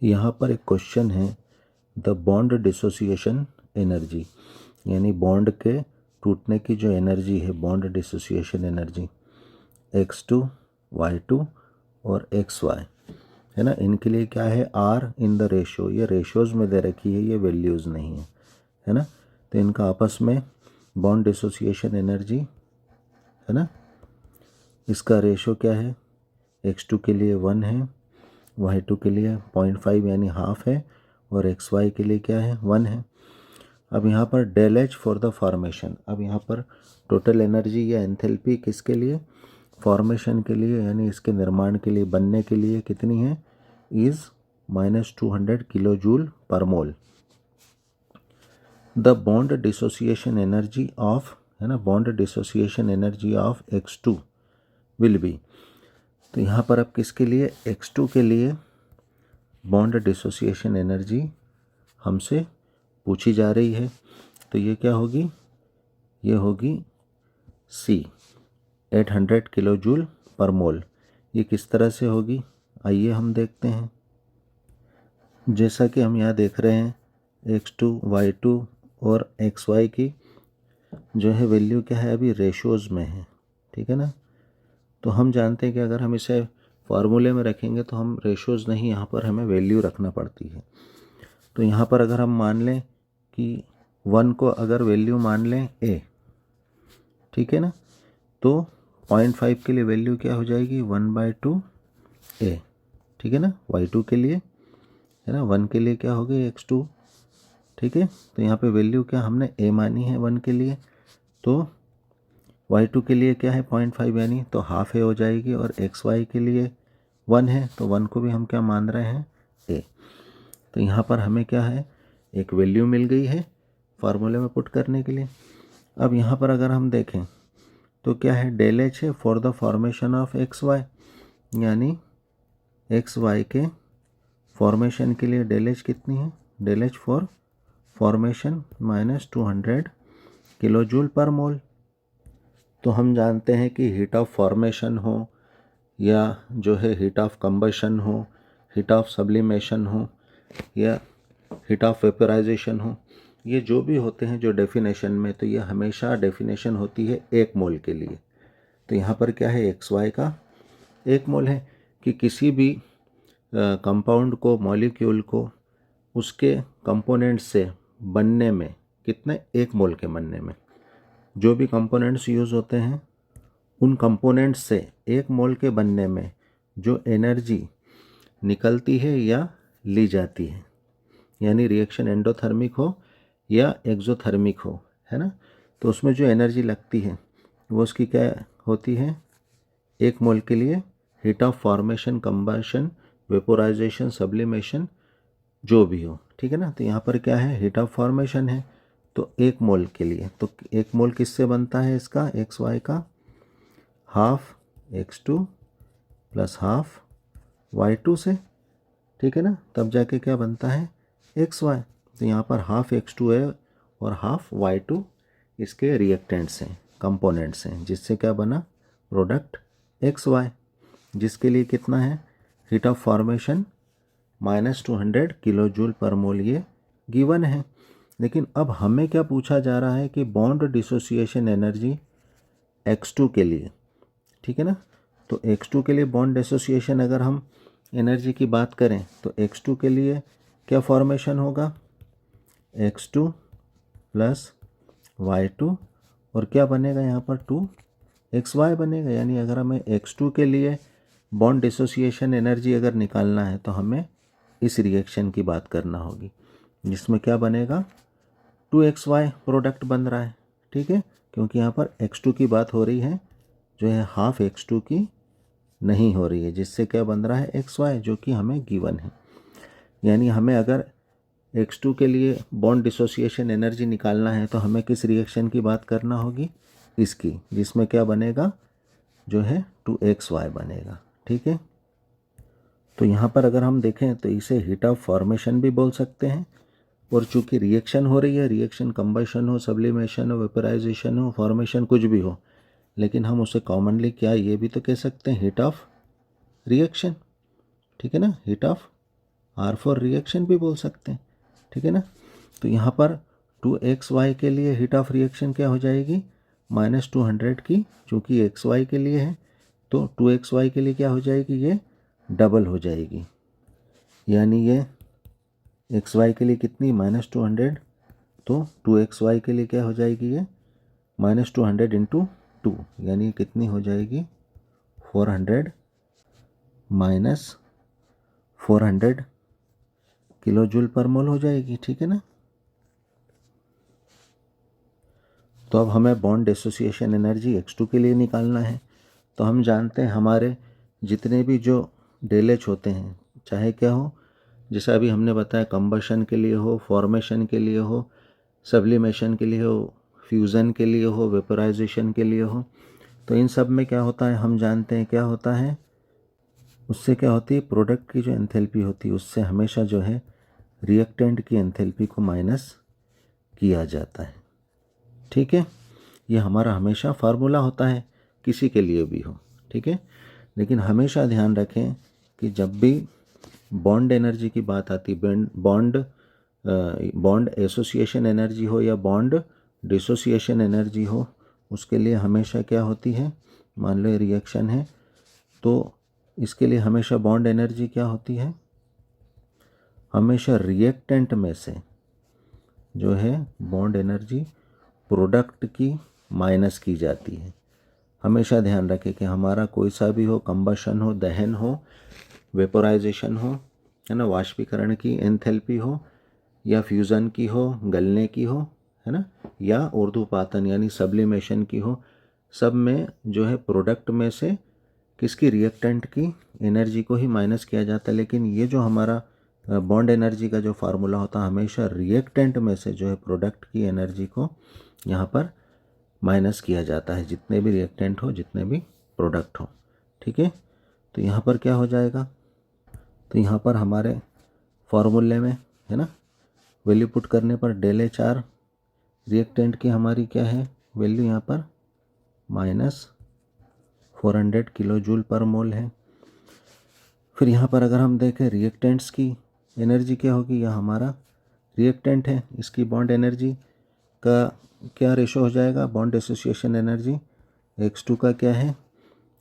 यहाँ पर एक क्वेश्चन है, द बॉन्ड डिसोसिएशन एनर्जी, यानी बॉन्ड के टूटने की जो एनर्जी है, bond dissociation energy x2, y2 और xy है ना, इनके लिए क्या है, आर इन द रेशो, ये रेशोज़ में दे रखी है, ये वैल्यूज़ नहीं है ना। तो इनका आपस में बॉन्ड डिसोसिएशन एनर्जी है ना, इसका रेशो क्या है, x2 के लिए 1 है, y2 के लिए 0.5 यानी हाफ है, और xy के लिए क्या है, 1 है। अब यहाँ पर डेल एच फॉर द फॉर्मेशन, अब यहाँ पर टोटल एनर्जी या एंथैल्पी किसके लिए, फॉर्मेशन के लिए, यानी इसके निर्माण के लिए, बनने के लिए कितनी है, is -200 kilo joule per mole. The bond dissociation energy of, है ना, bond dissociation energy of x2 will be. तो यहाँ पर अब किसके लिए, x2 के लिए बॉन्ड डिसोसिएशन एनर्जी हमसे पूछी जा रही है। तो ये क्या होगी, ये होगी C 800 kilo joule per mole. ये किस तरह से होगी, आइए हम देखते हैं। जैसा कि हम यहाँ देख रहे हैं, x2, y2 और xy की जो है वैल्यू क्या है, अभी रेशोज़ में है, ठीक है ना। तो हम जानते हैं कि अगर हम इसे फार्मूले में रखेंगे तो हम रेशोज़ नहीं, यहाँ पर हमें वैल्यू रखना पड़ती है। तो यहाँ पर अगर हम मान लें कि 1 को अगर वैल्यू मान लें a, ठीक है ना, तो 0.5 के लिए वैल्यू क्या हो जाएगी, 1/2 a, ठीक है ना, y2 के लिए है ना, 1 के लिए क्या हो गई x2, ठीक है। तो यहाँ पे वैल्यू क्या हमने a मानी है 1 के लिए, तो y2 के लिए क्या है 0.5 यानी तो हाफ a हो जाएगी, और xy के लिए 1 है, तो 1 को भी हम क्या मान रहे हैं, a। तो यहाँ पर हमें क्या है, एक वैल्यू मिल गई है फार्मूले में पुट करने के लिए। अब यहाँ पर अगर हम देखें तो क्या है, डेल एच है for the formation of xy, यानी xy के फॉर्मेशन के लिए डेल एच कितनी है, del H for formation -200 kilo joule per mole. तो हम जानते हैं कि हीट ऑफ फॉर्मेशन हो या जो है हीट ऑफ कंबशन हो, हीट ऑफ सब्लिमेशन हो या हीट ऑफ वेपोराइजेशन हो, ये जो भी होते हैं जो डेफिनेशन में, तो ये हमेशा डेफिनेशन होती है 1 मोल के लिए। तो यहाँ पर क्या है, xy का 1 मोल है कि किसी भी कंपाउंड को, मॉलिक्यूल को उसके कंपोनेंट्स से बनने में कितने, 1 मोल के बनने में, जो भी कंपोनेंट्स यूज़ होते हैं उन कंपोनेंट्स से 1 मोल के बनने में जो एनर्जी निकलती है या ली जाती है, यानी रिएक्शन एंडोथर्मिक हो या एक्सोथर्मिक हो, है ना, तो उसमें जो एनर्जी लगती है वो उसकी क्या होती है, 1 मोल के लिए heat of formation, combustion, vaporisation, sublimation जो भी हो, ठीक है ना। तो यहाँ पर क्या है, हीट ऑफ फॉर्मेशन है, तो 1 मोल के लिए, तो 1 मोल किससे बनता है, इसका xy का half x2 plus half y2 से, ठीक है ना, तब जाके क्या बनता है, xy। तो यहाँ पर हाफ x2 है और हाफ y2 इसके रिएक्टेंट्स हैं, कंपोनेंट्स हैं, जिससे क्या बना, प्रोडक्ट xy, जिसके लिए कितना है, heat of formation -200 kilo joule per mole, ये गिवन है। लेकिन अब हमें क्या पूछा जा रहा है कि बॉन्ड डिसोसिएशन एनर्जी x2 के लिए, ठीक है ना। तो x2 के लिए बॉन्ड डिसोसिएशन अगर हम एनर्जी की बात करें तो x2 के लिए क्या फॉर्मेशन होगा, x2 प्लस y2 और क्या बनेगा यहाँ पर 2xy बनेगा। यानी अगर हमें x2 के लिए बॉन्ड डिसोसिएशन एनर्जी अगर निकालना है तो हमें इस रिएक्शन की बात करना होगी, जिसमें क्या बनेगा, 2xy प्रोडक्ट बन रहा है, ठीक है, क्योंकि यहाँ पर x2 की बात हो रही है, जो है हाफ x2 की नहीं हो रही है, जिससे क्या बन रहा है, xy, जो कि हमें गिवन है। यानी हमें अगर x2 के लिए बॉन्ड डिसोसिएशन एनर्जी निकालना है तो हमें किस रिएक्शन की बात करना होगी, इसकी, जिसमें क्या बनेगा, जो है 2xy बनेगा, ठीक है। तो यहाँ पर अगर हम देखें तो इसे हीट ऑफ फॉर्मेशन भी बोल सकते हैं, और चूँकि रिएक्शन हो रही है, रिएक्शन कंबशन हो, सब्लिमेशन हो, वेपोराइजेशन हो, फॉर्मेशन कुछ भी हो, लेकिन हम उसे कॉमनली क्या ये भी तो कह सकते हैं, हीट ऑफ रिएक्शन, ठीक है ना, heat of R for reaction भी बोल सकते हैं, ठीक है ना। तो यहाँ पर 2xy के लिए हीट ऑफ रिएक्शन क्या हो जाएगी, -200 की, चूँकि xy के लिए है तो 2xy के लिए क्या हो जाएगी, ये डबल हो जाएगी, यानी ये xy के लिए कितनी, -200, तो 2xy के लिए क्या हो जाएगी, ये -200 × 2, यानी कितनी हो जाएगी, 400 -400 किलो जूल पर मोल हो जाएगी, ठीक है ना। तो अब हमें बॉन्ड एसोसिएशन एनर्जी x2 के लिए निकालना है। तो हम जानते हैं हमारे जितने भी जो डेलेच होते हैं, चाहे क्या हो, जैसा अभी हमने बताया, कंबशन के लिए हो, फॉर्मेशन के लिए हो, सब्लिमेशन के लिए हो, फ्यूज़न के लिए हो, वेपोराइजेशन के लिए हो, तो इन सब में क्या होता है, हम जानते हैं क्या होता है, उससे क्या होती है, प्रोडक्ट की जो एंथैल्पी होती है उससे हमेशा जो है रिएक्टेंट की एंथैल्पी को माइनस किया जाता है, ठीक है। ये हमारा हमेशा फार्मूला होता है, किसी के लिए भी हो, ठीक है। लेकिन हमेशा ध्यान रखें कि जब भी बॉन्ड एनर्जी की बात आती, बॉन्ड एसोसिएशन एनर्जी हो या बॉन्ड डिसोसिएशन एनर्जी हो, उसके लिए हमेशा क्या होती है, मान लो रिएक्शन है तो इसके लिए हमेशा बॉन्ड एनर्जी क्या होती है, हमेशा रिएक्टेंट में से जो है बॉन्ड एनर्जी प्रोडक्ट की माइनस की जाती है। हमेशा ध्यान रखें कि हमारा कोई सा भी हो, कंबशन हो, दहन हो, वेपोराइजेशन हो, है ना, वाष्पीकरण की एंथैल्पी हो, या फ्यूज़न की हो, गलने की हो, है ना, या ऊर्ध्वपातन यानी सब्लिमेशन की हो, सब में जो है प्रोडक्ट में से किसकी, रिएक्टेंट की एनर्जी को ही माइनस किया जाता है। लेकिन ये जो हमारा बॉन्ड एनर्जी का जो फार्मूला होता है, हमेशा रिएक्टेंट में से जो है प्रोडक्ट की एनर्जी को यहाँ पर माइनस किया जाता है, जितने भी रिएक्टेंट हो, जितने भी प्रोडक्ट हो, ठीक है। तो यहाँ पर क्या हो जाएगा, तो यहाँ पर हमारे फार्मूले में है ना, वैल्यू पुट करने पर ΔHR रिएक्टेंट की हमारी क्या है वैल्यू, यहाँ पर -400 किलो जूल पर मोल है। फिर यहाँ पर अगर हम देखें रिएक्टेंट्स की एनर्जी क्या होगी, यह हमारा रिएक्टेंट है, इसकी बॉन्ड एनर्जी का क्या रेशो हो जाएगा, बॉन्ड एसोसिएशन एनर्जी x2 का क्या है,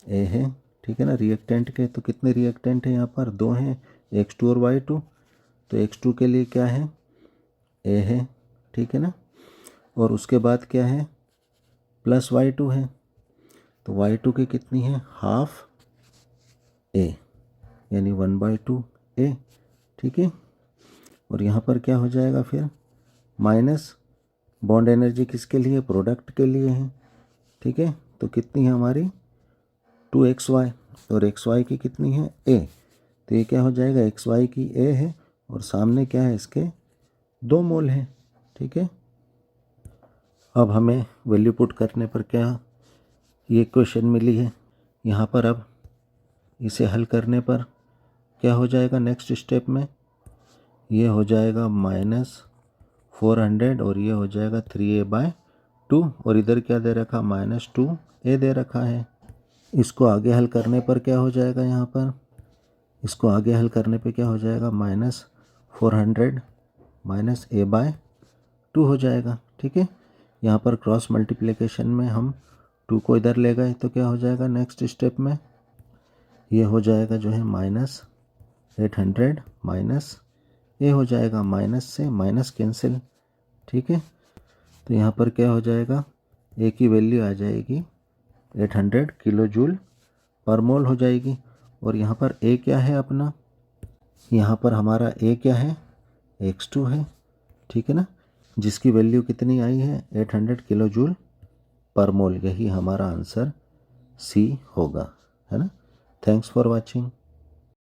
A है, ठीक है ना। रिएक्टेंट के तो कितने रिएक्टेंट हैं यहाँ पर, 2 हैं, x2 और y2, तो x2 के लिए क्या है, A है, ठीक है ना। और उसके बाद क्या है, प्लस y2 है, तो y2 की कितनी है, हाफ A, यानी 1/2 A, ठीक है। और यहाँ पर क्या हो जाएगा फिर, माइनस बॉन्ड एनर्जी किसके लिए, प्रोडक्ट के लिए है, ठीक है। तो कितनी है हमारी 2xy, और xy की कितनी है A, तो ये क्या हो जाएगा, xy की A है और सामने क्या है, इसके 2 मोल है, ठीक है। अब हमें वैल्यू पुट करने पर क्या ये क्वेश्चन मिली है, यहाँ पर अब इसे हल करने पर क्या हो जाएगा, नेक्स्ट स्टेप में ये हो जाएगा -400 और ये हो जाएगा 3a/2, और इधर क्या दे रखा, -2a दे रखा है। इसको आगे हल करने पर क्या हो जाएगा, यहाँ पर इसको आगे हल करने पे क्या हो जाएगा, -400 -a/2 हो जाएगा, ठीक है। यहाँ पर क्रॉस मल्टीप्लिकेशन में हम 2 को इधर ले गए तो क्या हो जाएगा, नेक्स्ट स्टेप में ये हो जाएगा जो है -800 -a हो जाएगा, माइनस से माइनस कैंसिल, ठीक है। तो यहाँ पर क्या हो जाएगा, a की वैल्यू आ जाएगी 800 किलो जूल पर मोल हो जाएगी। और यहाँ पर a क्या है अपना, यहाँ पर हमारा a क्या है, x2 है, ठीक है ना, जिसकी वैल्यू कितनी आई है, 800 किलो जूल पर मोल। यही हमारा आंसर C होगा, है ना। Thanks for watching.